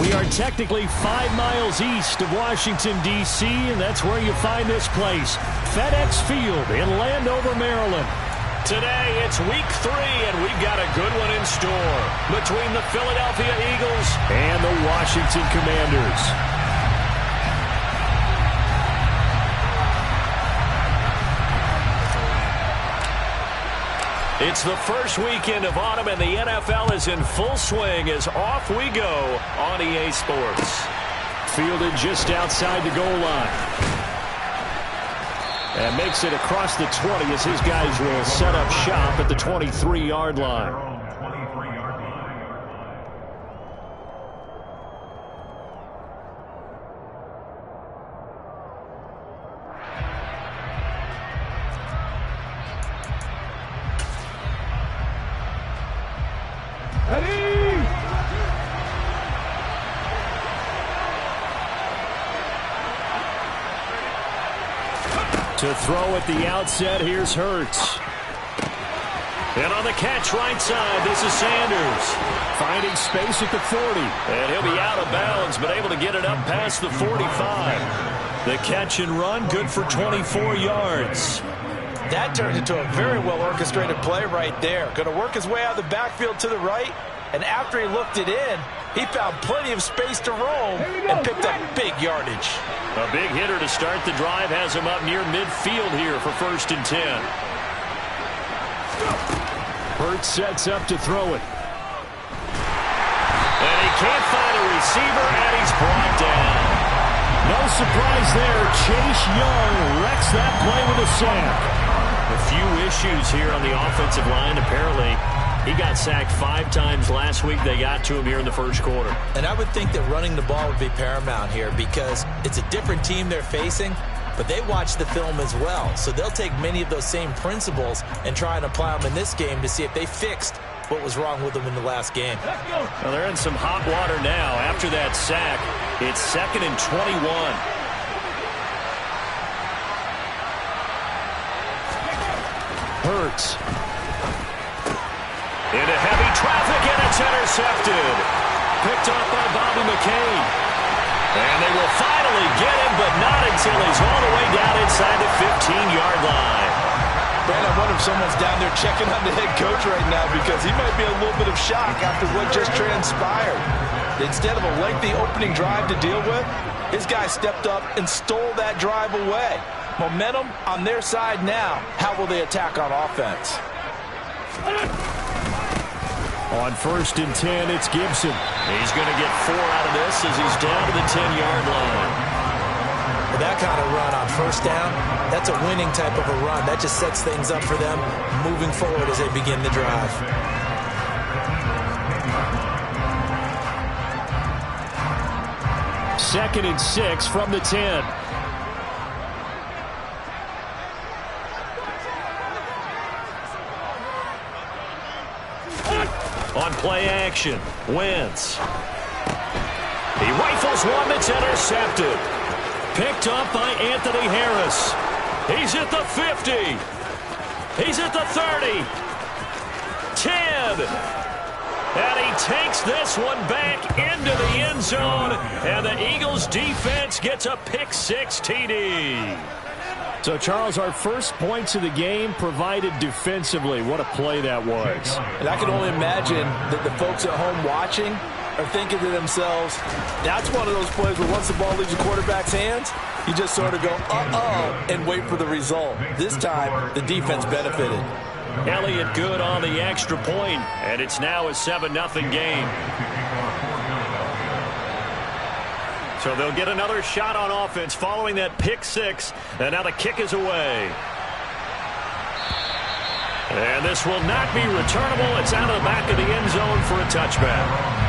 We are technically 5 miles east of Washington, D.C., and that's where you find this place, FedEx Field in Landover, Maryland. Today, it's week 3, and we've got a good one in store between the Philadelphia Eagles and the Washington Commanders. It's the first weekend of autumn, and the NFL is in full swing as off we go on EA Sports. Fielded just outside the goal line. And makes it across the 20 as his guys will set up shop at the 23-yard line. To throw at the outset, here's Hurts. And on the catch right side, this is Sanders. Finding space at the 40. And he'll be out of bounds, but able to get it up past the 45. The catch and run, good for 24 yards. That turned into a very well-orchestrated play right there. Going to work his way out of the backfield to the right, and after he looked it in, he found plenty of space to roam and picked up big yardage. A big hitter to start the drive has him up near midfield here for 1st and 10. Hurts sets up to throw it. And he can't find a receiver, and he's brought down. No surprise there. Chase Young wrecks that play with a sack. A few issues here on the offensive line, apparently. He got sacked 5 times last week. They got to him here in the first quarter. And I would think that running the ball would be paramount here because it's a different team they're facing, but they watch the film as well. So they'll take many of those same principles and try and apply them in this game to see if they fixed what was wrong with them in the last game. Well, they're in some hot water now. After that sack, it's 2nd and 21. Hurts. Into heavy traffic, and it's intercepted. Picked off by Bobby McCain. And they will finally get him, but not until he's all the way down inside the 15-yard line. Brad, I wonder if someone's down there checking on the head coach right now because he might be a little bit of shock after what just transpired. Instead of a lengthy opening drive to deal with, his guy stepped up and stole that drive away. Momentum on their side now. How will they attack on offense? On 1st and 10, it's Gibson. He's going to get 4 out of this as he's down to the 10-yard line. With that kind of run on 1st down, that's a winning type of a run. That just sets things up for them moving forward as they begin the drive. Second and 6 from the 10. On play action, Wentz. He rifles one that's intercepted. Picked up by Anthony Harris. He's at the 50. He's at the 30. 10. And he takes this one back into the end zone. And the Eagles defense gets a pick-6 TD. So, Charles, our first points of the game provided defensively. What a play that was. And I can only imagine that the folks at home watching are thinking to themselves, that's one of those plays where once the ball leaves the quarterback's hands, you just sort of go, uh-oh, and wait for the result. This time, the defense benefited. Elliott good on the extra point, and it's now a 7-0 game. So they'll get another shot on offense following that pick-6, and now the kick is away. And this will not be returnable. It's out of the back of the end zone for a touchback.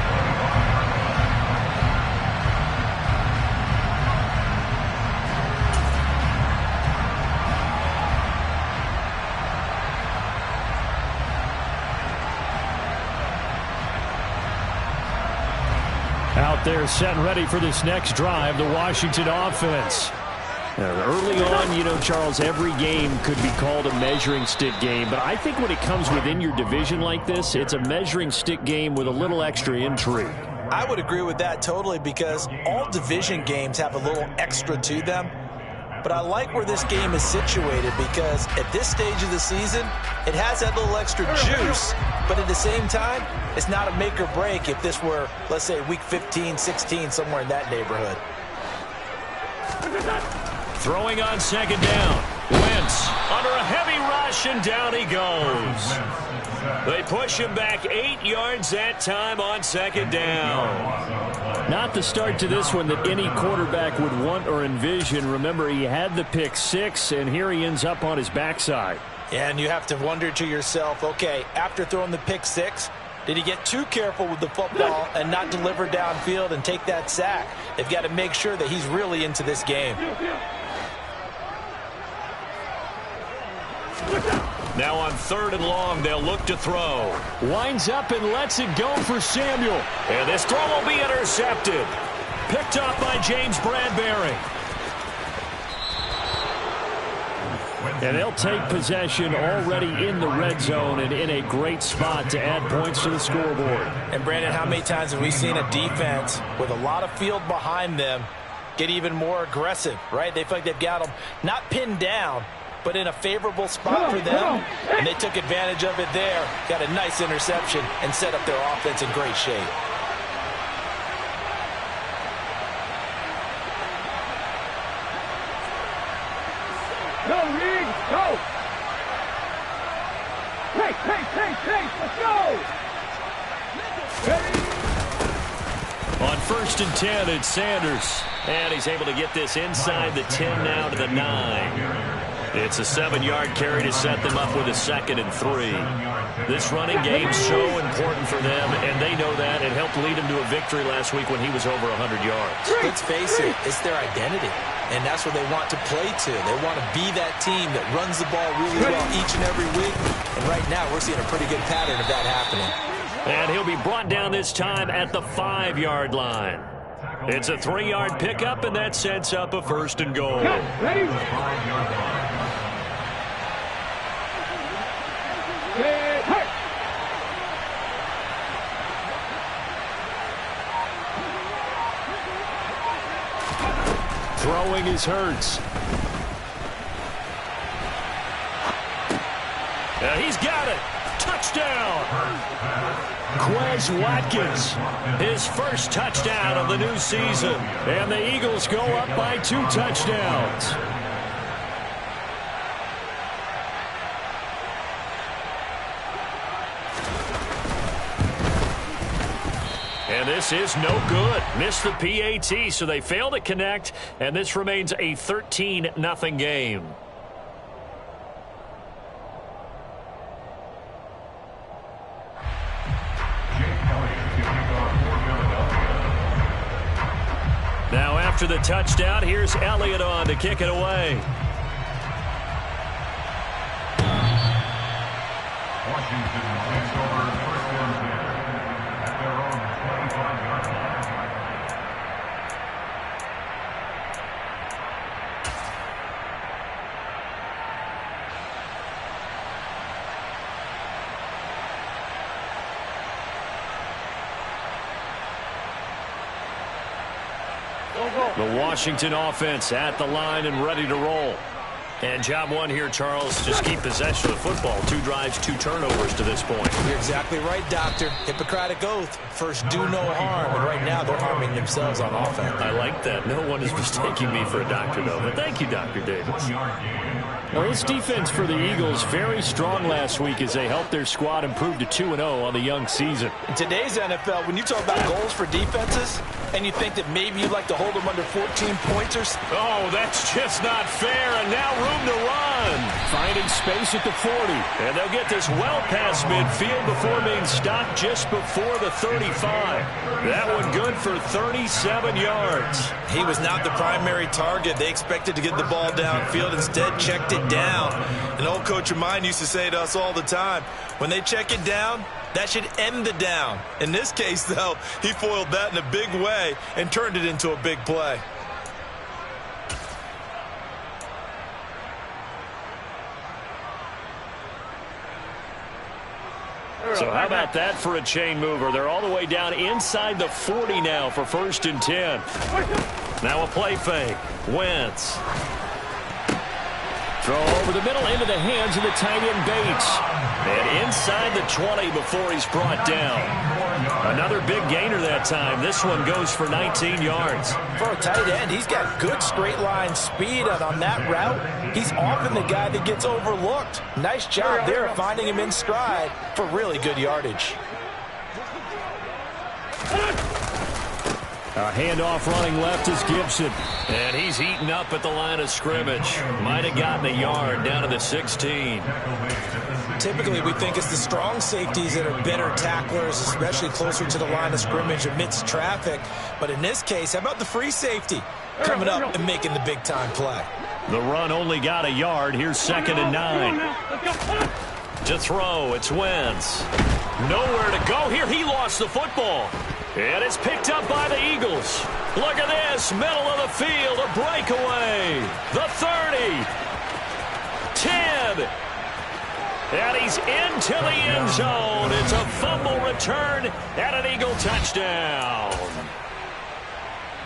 Out there set and ready for this next drive, the Washington offense. Early on, Charles, every game could be called a measuring stick game. But I think when it comes within your division like this, it's a measuring stick game with a little extra intrigue. I would agree with that totally because all division games have a little extra to them. But I like where this game is situated because at this stage of the season, it has that little extra juice, but at the same time, it's not a make or break if this were, let's say, week 15, 16, somewhere in that neighborhood. Throwing on second down. Wentz under a heavy rush, and down he goes. They push him back 8 yards that time on second down. Not the start to this one that any quarterback would want or envision. Remember, he had the pick 6, and here he ends up on his backside. And you have to wonder to yourself, okay, after throwing the pick 6, did he get too careful with the football and not deliver downfield and take that sack? They've got to make sure that he's really into this game. Now on 3rd and long, they'll look to throw. Winds up and lets it go for Samuel. And this throw will be intercepted. Picked up by James Bradbury. And they'll take possession already in the red zone and in a great spot to add points to the scoreboard. And Brandon, how many times have we seen a defense with a lot of field behind them get even more aggressive, right? They feel like they've got them not pinned down, but in a favorable spot for them, and they took advantage of it there. Got a nice interception and set up their offense in great shape. Go, Reed, go! Hey, let's go! Ready? On 1st and 10, it's Sanders. And he's able to get this inside the 10 now to the 9. It's a 7-yard carry to set them up with a 2nd and 3. This running game so important for them, and they know that. It helped lead him to a victory last week when he was over 100 yards. Let's face it, it's their identity, and that's what they want to play to. They want to be that team that runs the ball really well each and every week, and right now we're seeing a pretty good pattern of that happening. And he'll be brought down this time at the 5-yard line. It's a 3-yard pickup, and that sets up a 1st and goal. Ready? Throwing is Hurts. He's got it. Touchdown. Quez Watkins. His first touchdown of the new season. And the Eagles go up by 2 touchdowns. And this is no good. Missed the PAT, so they fail to connect, and this remains a 13-0 game. Now after the touchdown, here's Elliott on to kick it away. The Washington offense at the line and ready to roll. And job one here, Charles, just keep possession of the football. 2 drives, 2 turnovers to this point. You're exactly right, Doctor. Hippocratic oath. First, do no harm. And right now, they're harming themselves on offense. I like that. No one is mistaking me for a doctor, though. But thank you, Dr. Davis. Well, this defense for the Eagles very strong last week as they helped their squad improve to 2-0 on the young season. In today's NFL, when you talk about goals for defenses, and you think that maybe you'd like to hold them under 14 points or so. Oh, that's just not fair. And now room to run. Finding space at the 40. And they'll get this well past midfield before being stopped just before the 35. That one good for 37 yards. He was not the primary target. They expected to get the ball downfield. Instead, checked it down. An old coach of mine used to say to us all the time, when they check it down, that should end the down. In this case, though, he foiled that in a big way and turned it into a big play. So how about that for a chain mover? They're all the way down inside the 40 now for 1st and 10. Now a play fake. Wentz. Throw over the middle into the hands of the tight end Bates. And inside the 20 before he's brought down. Another big gainer that time. This one goes for 19 yards. For a tight end, he's got good straight line speed, and on that route, he's often the guy that gets overlooked. Nice job there finding him in stride for really good yardage. A handoff running left is Gibson. And he's eaten up at the line of scrimmage. Might have gotten a yard down to the 16. Typically, we think it's the strong safeties that are better tacklers, especially closer to the line of scrimmage amidst traffic. But in this case, how about the free safety coming up and making the big-time play? The run only got a yard. Here's 2nd and 9. To throw, it's Wentz. Nowhere to go here. He lost the football. And it's picked up by the Eagles. Look at this. Middle of the field. A breakaway. The 30. 10. And he's into the end zone. It's a fumble return and an Eagle touchdown.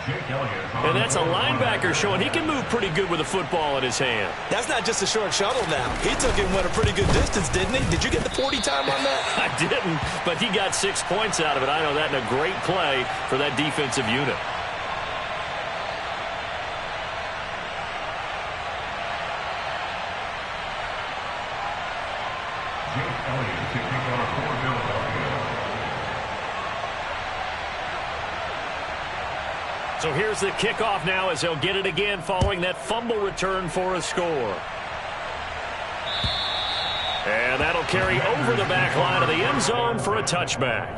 And that's a linebacker showing he can move pretty good with a football in his hand. That's not just a short shuttle now. He took it and went a pretty good distance, didn't he? Did you get the 40 time on that? I didn't, but he got 6 points out of it. I know that in a great play for that defensive unit. So here's the kickoff now as they'll get it again following that fumble return for a score. And that'll carry over the back line of the end zone for a touchback.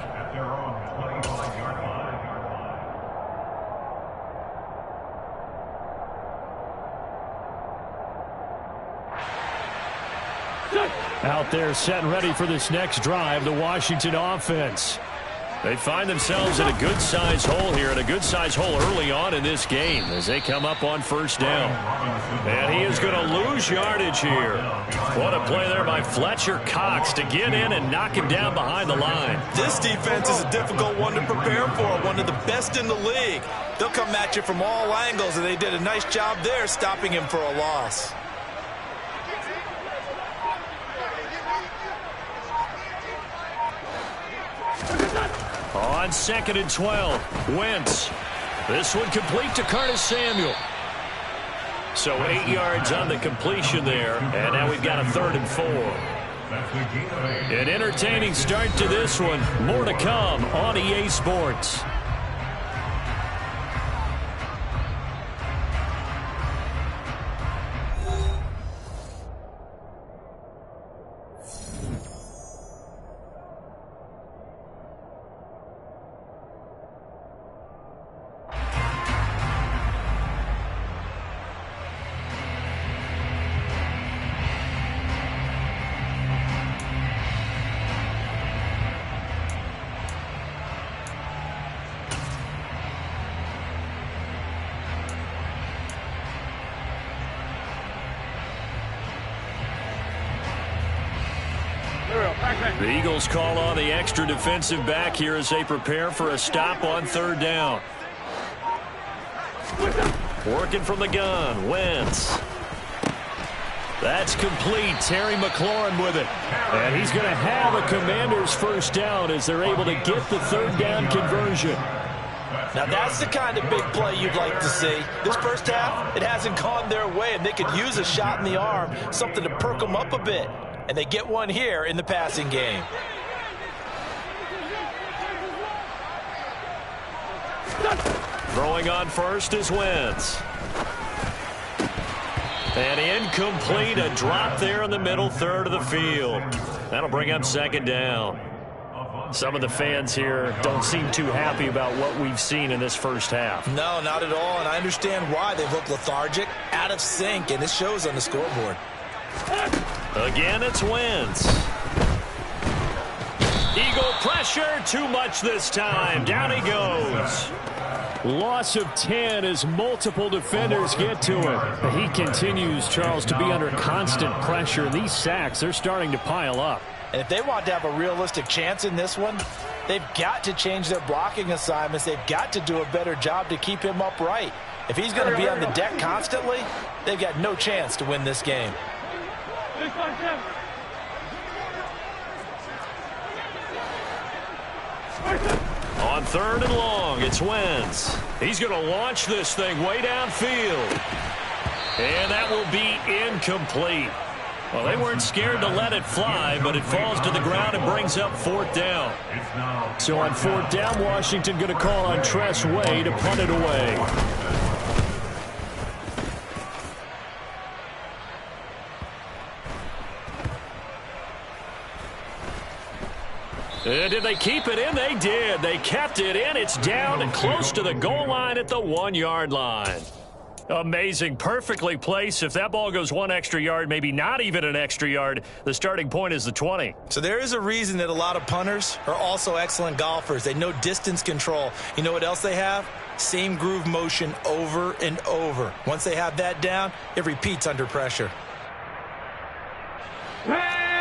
Out there set and ready for this next drive, the Washington offense. They find themselves in a good-sized hole here, and a good-sized hole early on in this game as they come up on 1st down. And he is going to lose yardage here. What a play there by Fletcher Cox to get in and knock him down behind the line. This defense is a difficult one to prepare for, one of the best in the league. They'll come at you from all angles, and they did a nice job there stopping him for a loss. On 2nd and 12, Wentz. This one complete to Curtis Samuel. So 8 yards on the completion there, and now we've got a 3rd and 4. An entertaining start to this one. More to come on EA Sports. The Eagles call on the extra defensive back here as they prepare for a stop on 3rd down. Working from the gun, Wentz. That's complete. Terry McLaurin with it. And he's going to have a Commander's 1st down as they're able to get the 3rd down conversion. Now that's the kind of big play you'd like to see. This first half, it hasn't gone their way, and they could use a shot in the arm, something to perk them up a bit. And they get one here in the passing game. Throwing on first is Wentz. And incomplete, a drop there in the middle third of the field. That'll bring up 2nd down. Some of the fans here don't seem too happy about what we've seen in this first half. No, not at all, and I understand why. They've looked lethargic, out of sync, and it shows on the scoreboard. Again, it's Wentz. Eagle pressure, too much this time. Down he goes. Loss of 10 as multiple defenders get to him. He continues, Charles, to be under constant pressure. And these sacks, they're starting to pile up. And if they want to have a realistic chance in this one, they've got to change their blocking assignments. They've got to do a better job to keep him upright. If he's going to be on the deck constantly, they've got no chance to win this game. On 3rd and long, it's Wentz. He's going to launch this thing way downfield. And that will be incomplete. Well, they weren't scared to let it fly, but it falls to the ground and brings up 4th down. So on 4th down, Washington going to call on Tress Way to punt it away. Did they keep it in? They did. They kept it in. It's down and close to the goal line at the 1-yard line. Amazing. Perfectly placed. If that ball goes 1 extra yard, maybe not even an extra yard, the starting point is the 20. So there is a reason that a lot of punters are also excellent golfers. They know distance control. You know what else they have? Same groove motion over and over. Once they have that down, it repeats under pressure.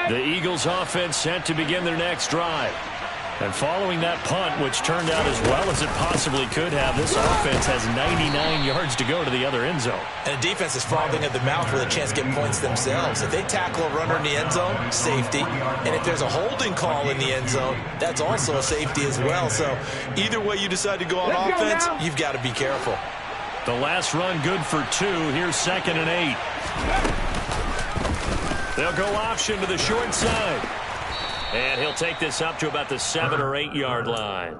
The Eagles offense set to begin their next drive. And following that punt, which turned out as well as it possibly could have, this offense has 99 yards to go to the other end zone. And the defense is frothing at the mouth with a chance to get points themselves. If they tackle a runner in the end zone, safety. And if there's a holding call in the end zone, that's also a safety as well. So either way you decide to go on offense, you've got to be careful. The last run good for 2. Here's 2nd and 8. They'll go option to the short side. And he'll take this up to about the 7 or 8 yard line.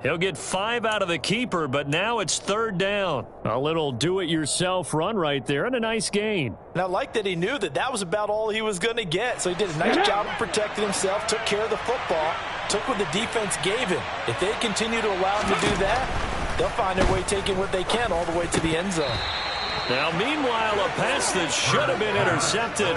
He'll get 5 out of the keeper, but now it's 3rd down. A little do-it-yourself run right there and a nice gain. And I like that he knew that that was about all he was going to get. So he did a nice job of protecting himself, took care of the football, took what the defense gave him. If they continue to allow him to do that, they'll find their way taking what they can all the way to the end zone. Now, meanwhile, a pass that should have been intercepted,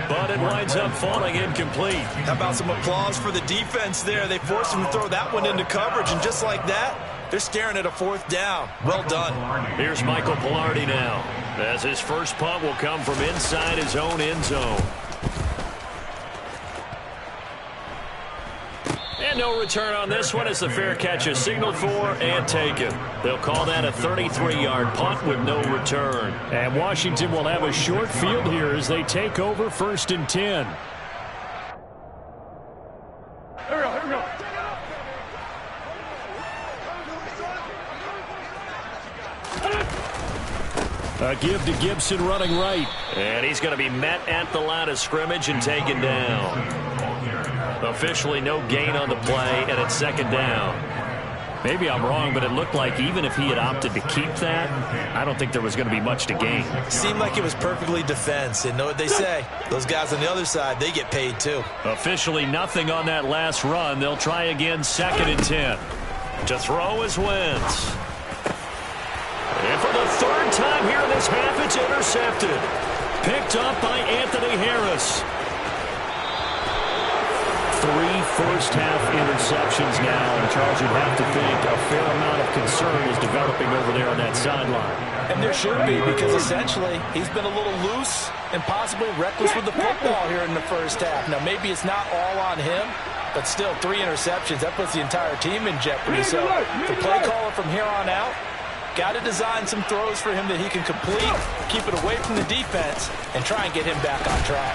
but it winds up falling incomplete. How about some applause for the defense there? They forced him to throw that one into coverage, and just like that, they're staring at a 4th down. Well done. Here's Michael Pilardi now, as his first punt will come from inside his own end zone. And no return on this one as the fair catch is signaled for and taken. They'll call that a 33-yard punt with no return. And Washington will have a short field here as they take over 1st and 10. Here we go. A give to Gibson running right. And he's going to be met at the line of scrimmage and taken down. Officially no gain on the play, and it's 2nd down. Maybe I'm wrong, but it looked like even if he had opted to keep that, I don't think there was going to be much to gain. Seemed like it was perfectly defense. And know what they say? Those guys on the other side, they get paid too. Officially nothing on that last run. They'll try again 2nd and 10. To throw is Wentz. And for the 3rd time here in this half, it's intercepted. Picked up by Anthony Harris. 3 first-half interceptions now, and Charles, you'd have to think a fair amount of concern is developing over there on that sideline. And there should be, because essentially he's been a little loose and possibly reckless with the football here in the first half. Now, maybe it's not all on him, but still 3 interceptions. That puts the entire team in jeopardy. So the play caller from here on out, got to design some throws for him that he can complete, keep it away from the defense, and try and get him back on track.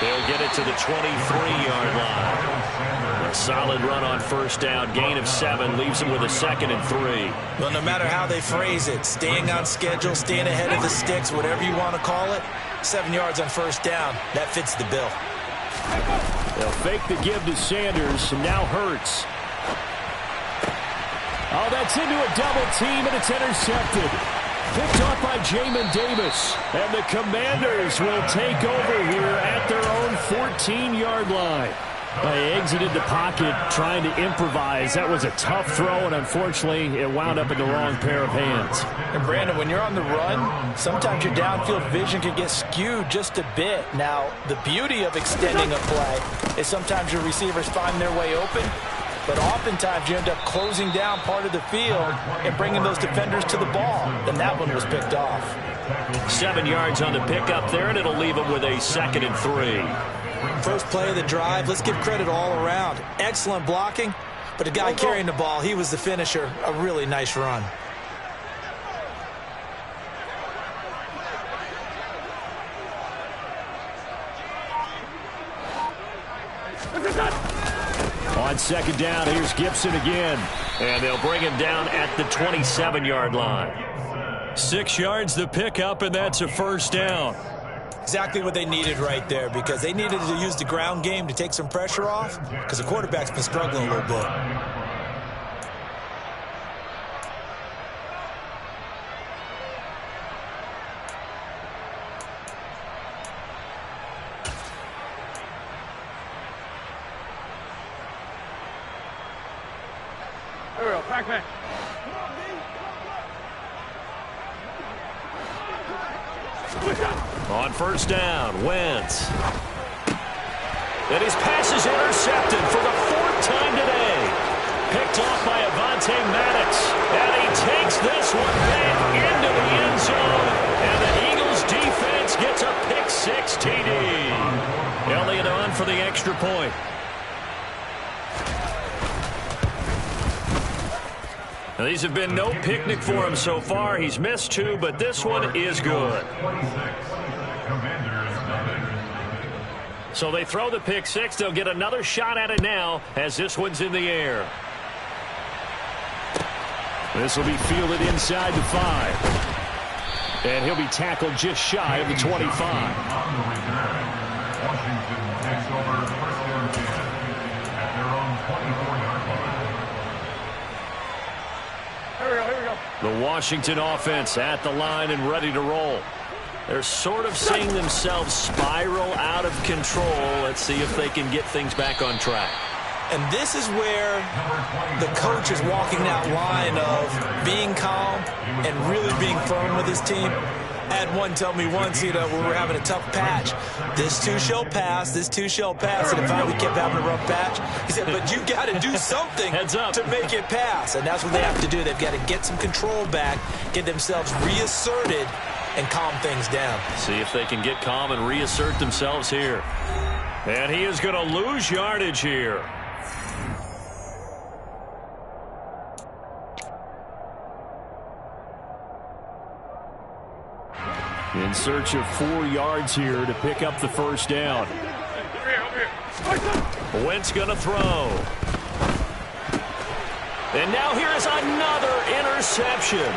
They'll get it to the 23-yard line. A solid run on 1st down. Gain of 7 leaves them with a 2nd and 3. Well, no matter how they phrase it, staying on schedule, staying ahead of the sticks, whatever you want to call it, 7 yards on 1st down, that fits the bill. They'll fake the give to Sanders, and now Hurts. Oh, that's into a double team, and it's intercepted. Picked off by Jamin Davis. And the Commanders will take over here at their own 14-yard line. They exited the pocket trying to improvise. That was a tough throw, and unfortunately, it wound up in the wrong pair of hands. And, Brandon, when you're on the run, sometimes your downfield vision can get skewed just a bit. Now, the beauty of extending a play is sometimes your receivers find their way open, but oftentimes you end up closing down part of the field and bringing those defenders to the ball. And that one was picked off. 7 yards on the pickup there, and it'll leave them with a 2nd and 3. First play of the drive, let's give credit all around. Excellent blocking, but the guy carrying the ball, he was the finisher. A really nice run. On second down, here's Gibson again. And they'll bring him down at the 27-yard line. 6 yards the pickup, and that's a first down. Exactly what they needed right there, because they needed to use the ground game to take some pressure off, because the quarterback's been struggling a little bit. Back. On first down, Wentz. And his pass is intercepted for the 4th time today. Picked off by Avonte Maddox. And he takes this one back into the end zone. And the Eagles defense gets a pick-6 TD. Elliott on for the extra point. Now, these have been no picnic for him so far. He's missed 2, but this one is good. So they throw the pick-6. They'll get another shot at it now as this one's in the air. This will be fielded inside the 5. And he'll be tackled just shy of the 25. Washington takes over first down at their own 24-yard line. Here we go. The Washington offense at the line and ready to roll. They're sort of seeing themselves spiral out of control. Let's see if they can get things back on track. And this is where the coach is walking that line of being calm and really being firm with his team. I had one tell me once, when we were having a tough patch, this too shall pass, this too shall pass. And finally we kept having a rough patch. He said, but you got to do something to make it pass. And that's what they have to do. They've got to get some control back, get themselves reasserted, and calm things down. See if they can get calm and reassert themselves here. And he is going to lose yardage here. In search of 4 yards here to pick up the first down. Wentz going to throw. And now here is another interception.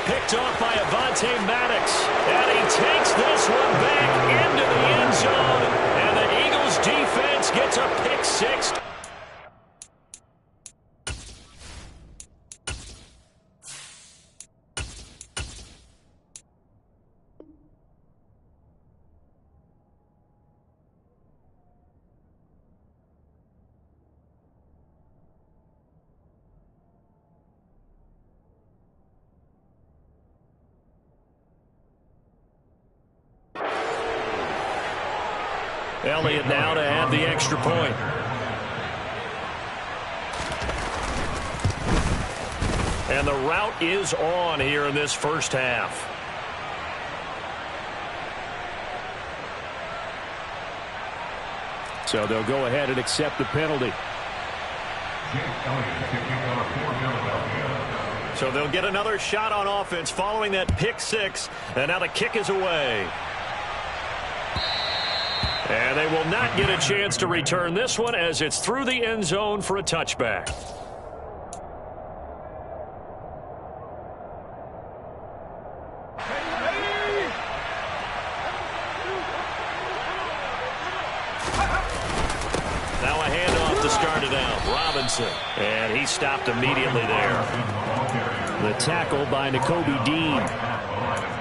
Picked off by Avonte Maddox. And he takes this one back into the end zone. And the Eagles defense gets a pick-6. Elliott now to add the extra point. And the route is on here in this first half. So they'll go ahead and accept the penalty. So they'll get another shot on offense following that pick-6. And now the kick is away. And they will not get a chance to return this one as it's through the end zone for a touchback. Now a handoff to start it out. Robinson. And he stopped immediately there. The tackle by Nakobe Dean.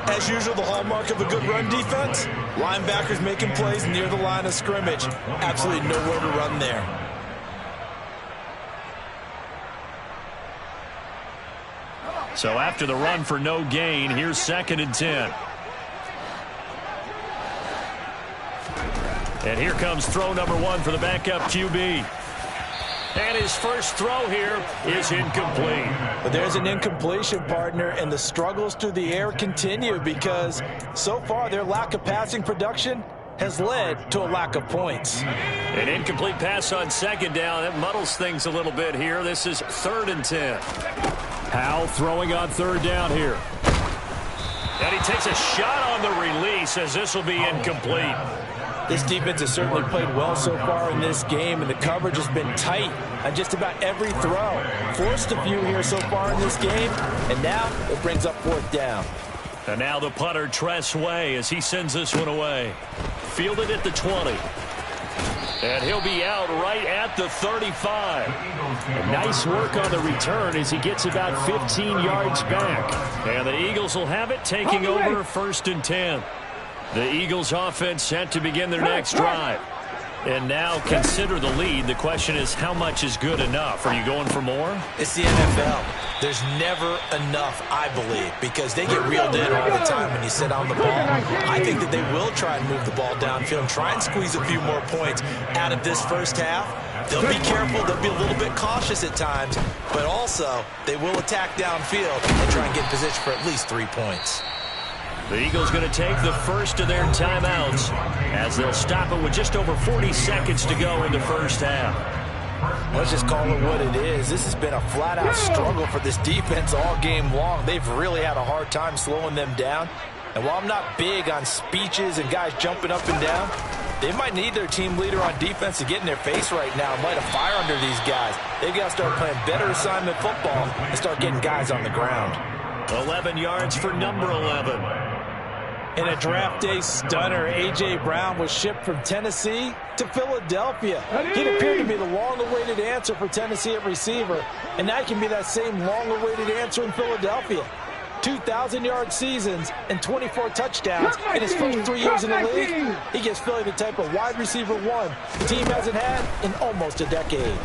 As usual, the hallmark of a good run defense, linebackers making plays near the line of scrimmage. Absolutely nowhere to run there. So after the run for no gain, here's 2nd and 10. And here comes throw number 1 for the backup QB. And his first throw here is incomplete. But there's an incompletion, partner, and the struggles through the air continue because so far their lack of passing production has led to a lack of points. An incomplete pass on second down. That muddles things a little bit here. This is 3rd and 10. Howell throwing on 3rd down here. And he takes a shot on the release as this will be incomplete. This defense has certainly played well so far in this game, and the coverage has been tight on just about every throw. Forced a few here so far in this game, and now it brings up 4th down. And now the punter, Tress Way, as he sends this one away. Fielded at the 20. And he'll be out right at the 35. Nice work on the return as he gets about 15 yards back. And the Eagles will have it, taking over 1st and 10. The Eagles offense set to begin their next drive. And now consider the lead. The question is, how much is good enough? Are you going for more? It's the NFL. There's never enough, I believe, because they get reeled in all the time when you sit on the ball. I think that they will try and move the ball downfield and try and squeeze a few more points out of this first half. They'll be careful. They'll be a little bit cautious at times, but also they will attack downfield and try and get in position for at least 3 points. The Eagles going to take the first of their timeouts as they'll stop it with just over 40 seconds to go in the first half. Let's just call it what it is. This has been a flat-out struggle for this defense all game long. They've really had a hard time slowing them down. And while I'm not big on speeches and guys jumping up and down, they might need their team leader on defense to get in their face right now and light a fire under these guys. They've got to start playing better assignment football and start getting guys on the ground. 11 yards for number 11. In a draft day stunner, A.J. Brown was shipped from Tennessee to Philadelphia. He appeared to be the long-awaited answer for Tennessee at receiver, and now he can be that same long-awaited answer in Philadelphia. 2,000-yard seasons and 24 touchdowns in his first 3 years in the league. He gives Philly the type of wide receiver one the team hasn't had in almost a decade.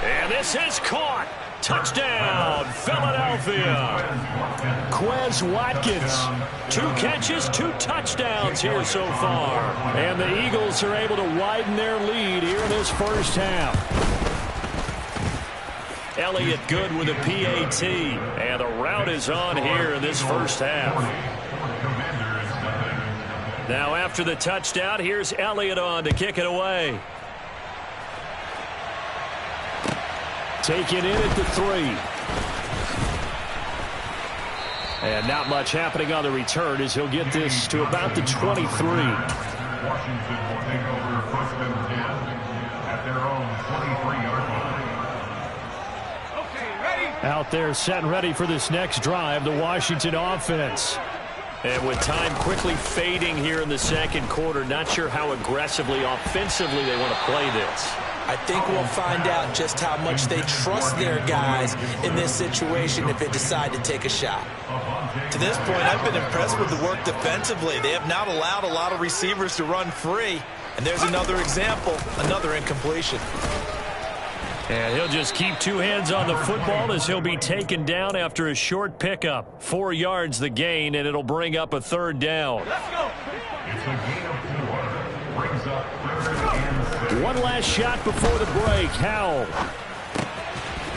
And this is caught. Touchdown, Philadelphia. Quez Watkins. 2 catches, 2 touchdowns here so far. And the Eagles are able to widen their lead here in this first half. Elliott good with a PAT. And the route is on here in this first half. Now after the touchdown, here's Elliott on to kick it away. Taken in at the 3. And not much happening on the return as he'll get this to about the 23. Washington will take over 1st and 10 at their own 23-yard line. Okay, ready? Out there set and ready for this next drive, the Washington offense. And with time quickly fading here in the second quarter, not sure how aggressively, offensively they want to play this. I think we'll find out just how much they trust their guys in this situation if they decide to take a shot. To this point, I've been impressed with the work defensively. They have not allowed a lot of receivers to run free. And there's another example, another incompletion. And he'll just keep 2 hands on the football as he'll be taken down after a short pickup. 4 yards the gain, and it'll bring up a 3rd down. It's a gain of 4. Brings up 3rd and 6. One last shot before the break. Howell.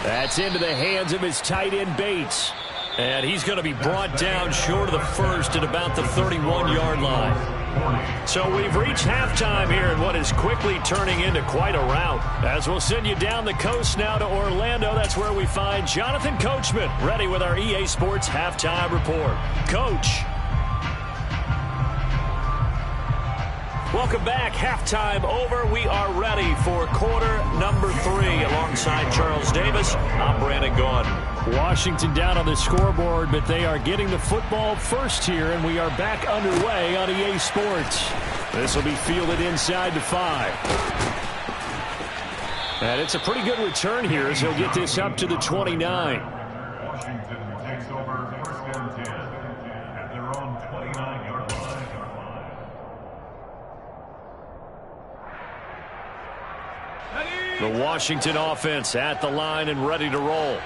That's into the hands of his tight end Bates. And he's going to be brought down short of the first at about the 31-yard line. So we've reached halftime here in what is quickly turning into quite a rout. As we'll send you down the coast now to Orlando. That's where we find Jonathan Coachman ready with our EA Sports Halftime Report. Coach. Welcome back. Halftime over. We are ready for quarter number 3. Alongside Charles Davis, I'm Brandon Gordon. Washington down on the scoreboard, but they are getting the football first here, and we are back underway on EA Sports. This will be fielded inside the 5. And it's a pretty good return here as he'll get this up to the 29. Washington takes over 1st and 10 at their own 29-yard line. The Washington offense at the line and ready to roll.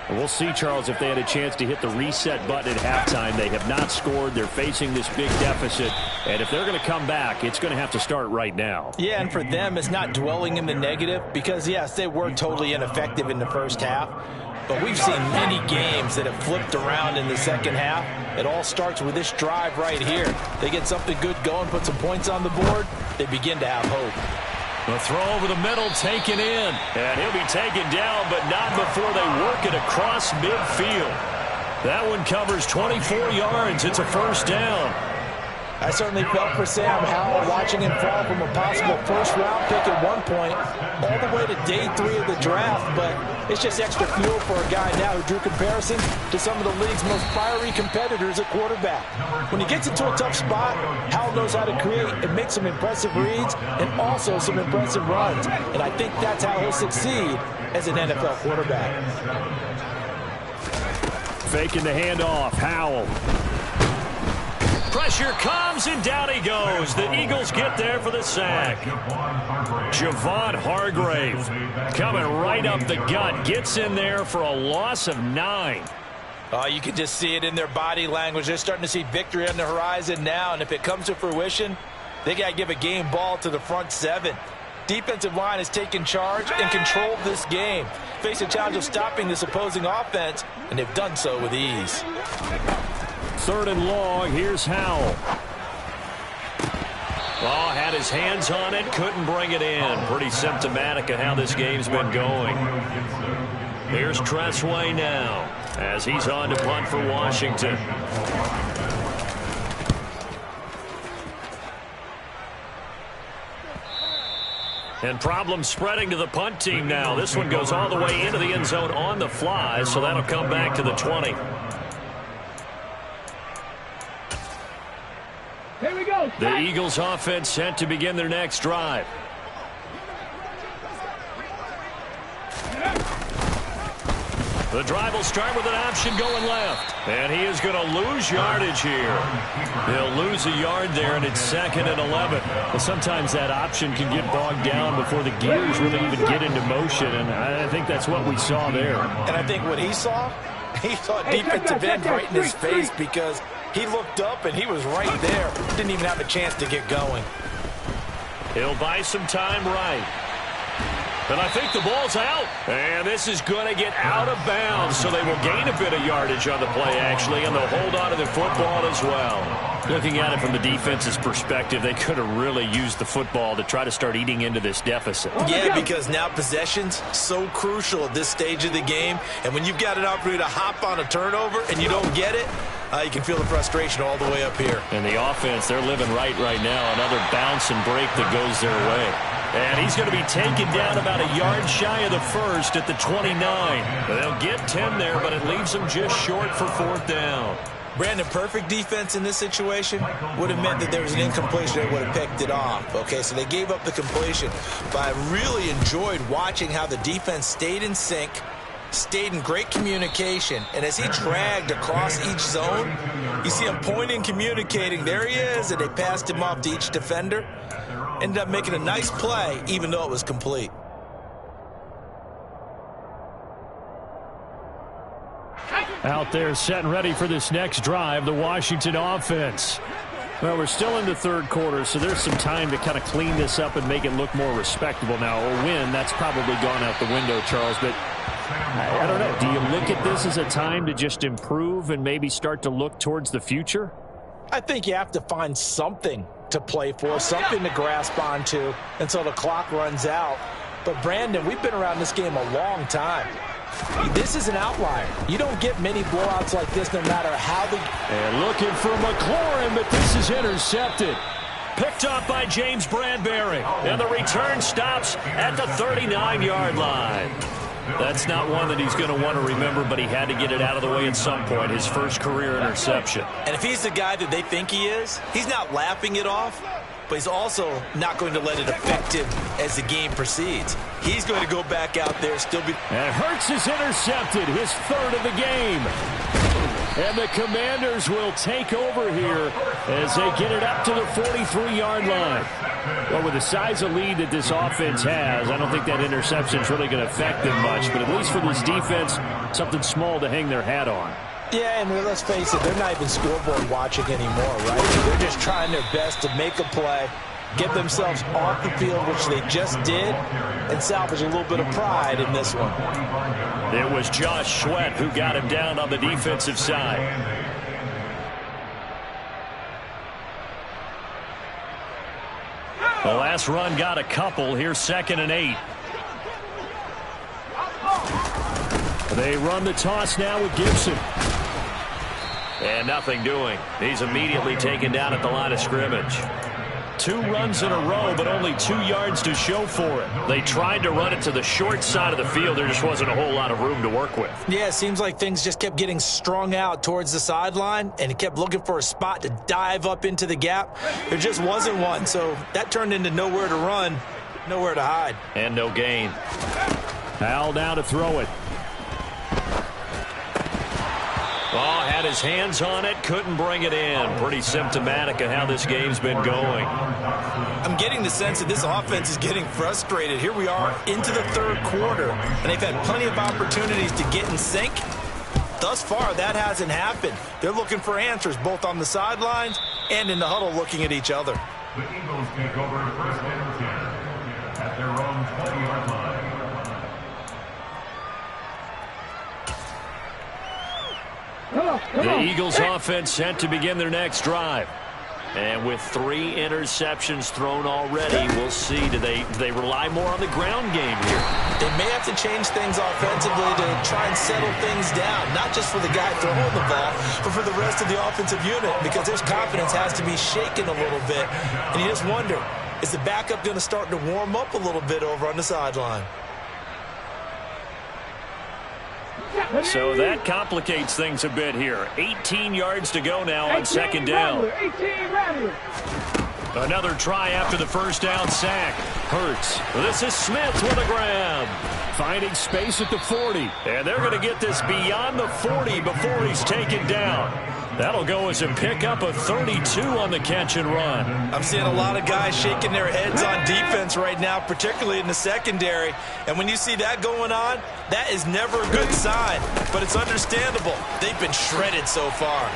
And we'll see, Charles, if they had a chance to hit the reset button at halftime. They have not scored. They're facing this big deficit. And if they're going to come back, it's going to have to start right now. Yeah, and for them, it's not dwelling in the negative because, yes, they were totally ineffective in the first half. But we've seen many games that have flipped around in the second half. It all starts with this drive right here. They get something good going, put some points on the board, they begin to have hope. The throw over the middle taken in. And he'll be taken down, but not before they work it across midfield. That one covers 24 yards. It's a first down. I certainly felt for Sam Howell watching him fall from a possible first-round pick at one point all the way to day 3 of the draft, but it's just extra fuel for a guy now who drew comparisons to some of the league's most fiery competitors at quarterback. When he gets into a tough spot, Howell knows how to create and make some impressive reads and also some impressive runs, and I think that's how he'll succeed as an NFL quarterback. Faking the handoff, Howell. Pressure comes, and down he goes. The Eagles get there for the sack. Javon Hargrave coming right up the gut. Gets in there for a loss of 9. Oh, you can just see it in their body language. They're starting to see victory on the horizon now, and if it comes to fruition, they got to give a game ball to the front 7. Defensive line has taken charge and controlled this game. Face a challenge of stopping this opposing offense, and they've done so with ease. 3rd and long. Here's Howell. Oh, had his hands on it, couldn't bring it in. Pretty symptomatic of how this game's been going. Here's Tressway now as he's on to punt for Washington. And problems spreading to the punt team now. This one goes all the way into the end zone on the fly, so that'll come back to the 20. Here we go. The Eagles offense set to begin their next drive. The drive will start with an option going left. And he is going to lose yardage here. He'll lose a yard there, and it's 2nd and 11. Well, sometimes that option can get bogged down before the gears really even get into motion, and I think that's what we saw there. And I think what he saw defensive end right in his face because he looked up and he was right there. Didn't even have a chance to get going. He'll buy some time right. And I think the ball's out. And this is going to get out of bounds, so they will gain a bit of yardage on the play, actually, and they'll hold on to the football as well. Looking at it from the defense's perspective, they could have really used the football to try to start eating into this deficit. Yeah, because now possession's so crucial at this stage of the game. And when you've got an opportunity to hop on a turnover and you don't get it, you can feel the frustration all the way up here. And the offense, they're living right now. Another bounce and break that goes their way. And he's going to be taken down about a yard shy of the first at the 29. They'll get 10 there, but it leaves them just short for 4th down. Brandon, perfect defense in this situation would have meant that there was an incompletion that would have picked it off. Okay, so they gave up the completion. But I really enjoyed watching how the defense stayed in sync, stayed in great communication, and as he dragged across each zone, you see him pointing, communicating. There he is, and they passed him off to each defender. Ended up making a nice play, even though it was complete. Out there set and ready for this next drive, the Washington offense. Well, we're still in the 3rd quarter, so there's some time to kind of clean this up and make it look more respectable. Now, a win, that's probably gone out the window, Charles, but I don't know. Do you look at this as a time to just improve and maybe start to look towards the future? I think you have to find something to play for, something to grasp onto until the clock runs out. But, Brandon, we've been around this game a long time. This is an outlier. You don't get many blowouts like this no matter how the... And looking for McLaurin, but this is intercepted. Picked up by James Bradbury. And the return stops at the 39-yard line. That's not one that he's going to want to remember, but he had to get it out of the way at some point, his first career interception. And if he's the guy that they think he is, he's not laughing it off, but he's also not going to let it affect him as the game proceeds. He's going to go back out there, still be... And Hurts is intercepted, his 3rd of the game. And the Commanders will take over here as they get it up to the 43-yard line. Well, with the size of lead that this offense has, I don't think that interception is really going to affect them much. But at least for this defense, something small to hang their hat on. Yeah, and let's face it, they're not even scoreboard watching anymore, right? They're just trying their best to make a play, get themselves off the field, which they just did, and salvage a little bit of pride in this one. It was Josh Sweat who got him down on the defensive side. The last run got a couple. Here's 2nd and 8. They run the toss now with Gibson. And nothing doing. He's immediately taken down at the line of scrimmage. 2 runs in a row, but only 2 yards to show for it. They tried to run it to the short side of the field. There just wasn't a whole lot of room to work with. Yeah, it seems like things just kept getting strung out towards the sideline, and he kept looking for a spot to dive up into the gap. There just wasn't one, so that turned into nowhere to run, nowhere to hide. And no gain. Al now to throw it. Oh, had his hands on it, couldn't bring it in. Pretty symptomatic of how this game's been going. I'm getting the sense that this offense is getting frustrated. Here we are into the 3rd quarter, and they've had plenty of opportunities to get in sync. Thus far, that hasn't happened. They're looking for answers both on the sidelines and in the huddle looking at each other. The Eagles take over 1st and 10 at their own 20-yard line. The Eagles offense set to begin their next drive. And with 3 interceptions thrown already, we'll see. Do they rely more on the ground game here? They may have to change things offensively to try and settle things down, not just for the guy throwing the ball, but for the rest of the offensive unit, because their confidence has to be shaken a little bit. And you just wonder, is the backup going to start to warm up a little bit over on the sideline? So that complicates things a bit here. 18 yards to go now on 2nd down. Another try after the 1st down sack. Hurts. This is Smith with a grab. Finding space at the 40. And they're going to get this beyond the 40 before he's taken down. That'll go as a pickup of 32 on the catch and run. I'm seeing a lot of guys shaking their heads on defense right now, particularly in the secondary. And when you see that going on, that is never a good sign. But it's understandable. They've been shredded so far.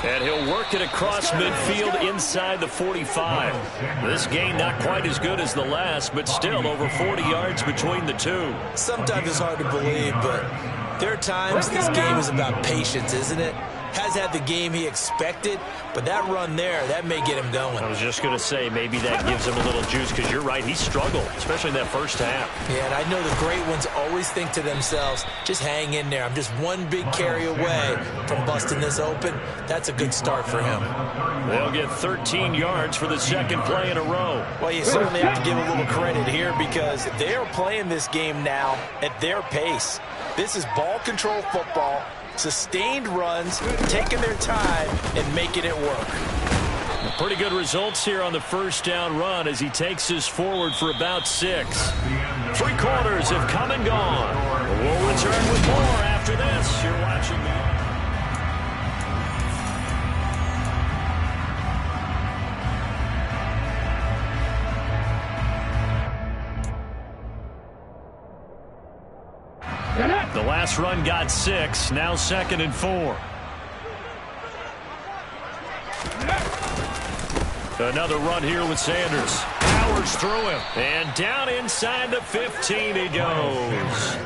And he'll work it across midfield inside the 45. This gain not quite as good as the last, but still over 40 yards between the two. Sometimes it's hard to believe, but there are times this game is about patience, isn't it? Has had the game he expected, but that run there, that may get him going. I was just going to say, maybe that gives him a little juice, because you're right, he struggled, especially in that 1st half. Yeah, and I know the great ones always think to themselves, just hang in there. I'm just one big carry away from busting this open. That's a good start for him. They'll get 13 yards for the 2nd play in a row. Well, you certainly have to give a little credit here, because they are playing this game now at their pace. This is ball control football. Sustained runs, taking their time, and making it work. Pretty good results here on the 1st down run as he takes us forward for about 6. 3 quarters have come and gone. We'll return with more after this. You're watching me. The last run got 6, now 2nd and 4. Another run here with Sanders. Powers through him. And down inside the 15 he goes.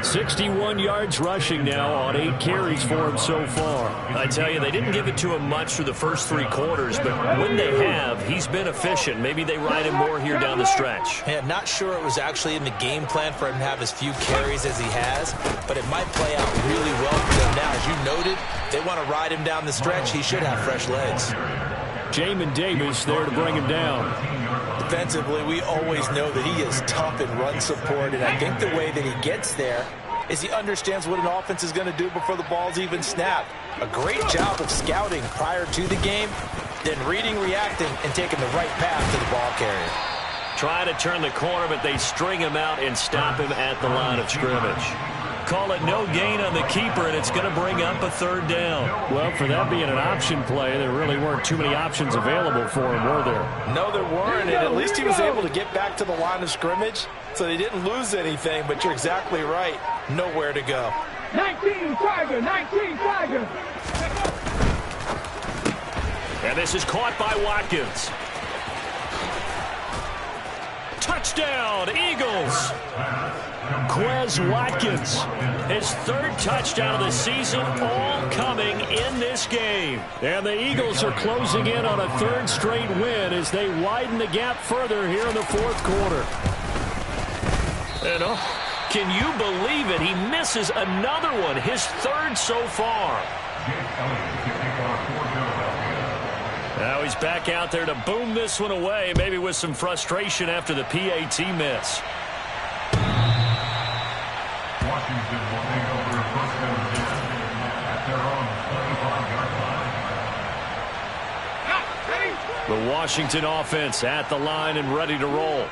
61 yards rushing now on 8 carries for him so far. I tell you, they didn't give it to him much for the first 3 quarters, but when they have, he's been efficient. Maybe they ride him more here down the stretch. Yeah, not sure it was actually in the game plan for him to have as few carries as he has, but it might play out really well for them now. As you noted, they want to ride him down the stretch. He should have fresh legs. Jamin Davis there to bring him down. Defensively, we always know that he is tough in run support, and I think the way that he gets there is he understands what an offense is going to do before the ball's even snapped. A great job of scouting prior to the game, then reading, reacting, and taking the right path to the ball carrier. Try to turn the corner, but they string him out and stop him at the line of scrimmage. Call it no gain on the keeper, and it's going to bring up a 3rd down. Well, for that being an option play, there really weren't too many options available for him, were there? No, there weren't, and at least he was able to get back to the line of scrimmage, so they didn't lose anything, but you're exactly right. Nowhere to go. 19 Tiger, 19 Tiger. And this is caught by Watkins. Touchdown, Eagles. Quez Watkins, His third touchdown of the season, all coming in this game. and the Eagles are closing in on a third straight win as they widen the gap further here in the fourth quarter. And can you believe it? He misses another one, his third so far. Now he's back out there to boom this one away, maybe with some frustration after the PAT miss. Washington will take over first and 10 at their own 25-yard line. The Washington offense at the line and ready to roll.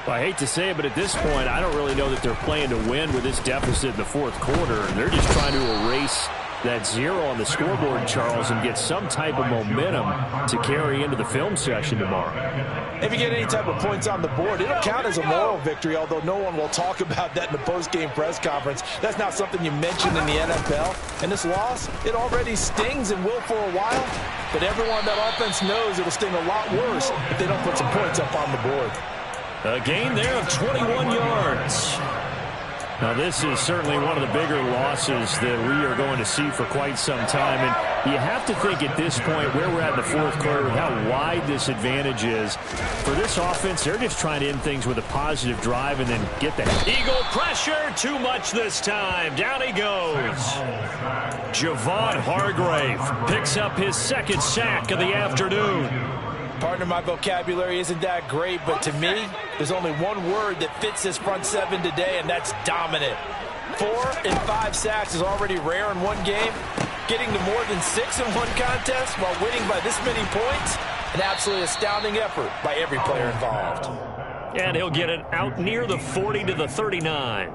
I hate to say it, but at this point, I don't really know that they're playing to win with this deficit in the fourth quarter. They're just trying to erase that zero on the scoreboard, Charles, and get some type of momentum to carry into the film session tomorrow. If you get any type of points on the board, it'll count as a moral victory, although no one will talk about that in the post-game press conference. That's not something you mentioned in the NFL. And this loss, it already stings and will for a while, but everyone on that offense knows it'll sting a lot worse if they don't put some points up on the board. A gain there of 21 yards. Now, this is certainly one of the bigger losses that we are going to see for quite some time. And you have to think at this point where we're at in the fourth quarter, how wide this advantage is. For this offense, they're just trying to end things with a positive drive and then get the Eagle pressure, too much this time. Down he goes. Javon Hargrave picks up his second sack of the afternoon. Partner, my vocabulary isn't that great, but to me, there's only one word that fits this front seven today, and that's dominant. 4 and 5 sacks is already rare in one game. Getting to more than 6 in one contest while winning by this many points, an absolutely astounding effort by every player involved. And he'll get it out near the 40 to the 39.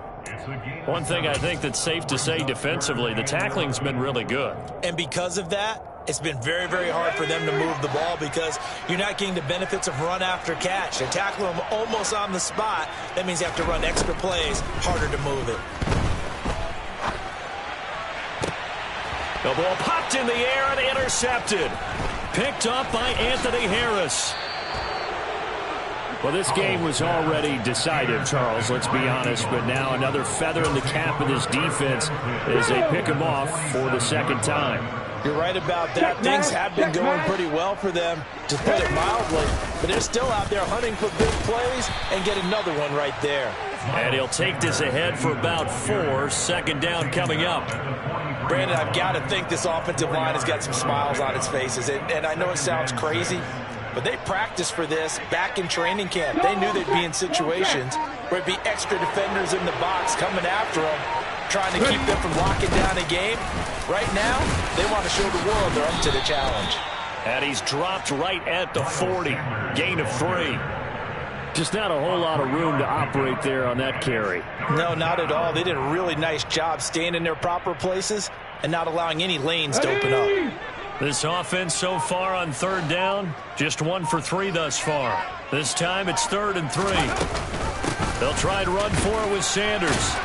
One thing I think that's safe to say defensively, the tackling's been really good. And because of that, it's been very, very hard for them to move the ball because you're not getting the benefits of run after catch. They're tackling them almost on the spot. That means you have to run extra plays, harder to move it. The ball popped in the air and intercepted. Picked up by Anthony Harris. Well, this game was already decided, Charles, let's be honest. But now another feather in the cap of this defense as they pick him off for the second time. You're right about that. Things have been going pretty well for them, to put it mildly. But they're still out there hunting for big plays and get another one right there. And he'll take this ahead for about 4. Second down coming up. Brandon, I've got to think this offensive line has got some smiles on its faces. And I know it sounds crazy, but they practiced for this back in training camp. They knew they'd be in situations where it'd be extra defenders in the box coming after them, trying to keep them from locking down a game. Right now, they want to show the world they're up to the challenge. And he's dropped right at the 40. Gain of 3. Just not a whole lot of room to operate there on that carry. No, not at all. They did a really nice job staying in their proper places and not allowing any lanes to open up. This offense so far on third down, just 1 for 3 thus far. This time it's 3rd and 3. They'll try and run for it with Sanders.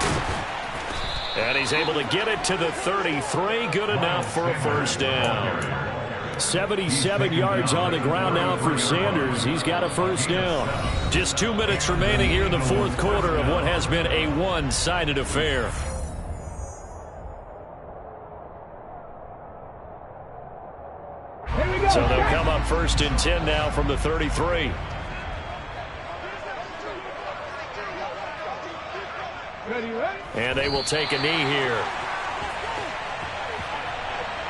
And he's able to get it to the 33. Good enough for a first down. 77 yards on the ground now for Sanders. He's got a first down. Just 2 minutes remaining here in the fourth quarter of what has been a one-sided affair. So they'll come up 1st and 10 now from the 33. Ready? And they will take a knee here.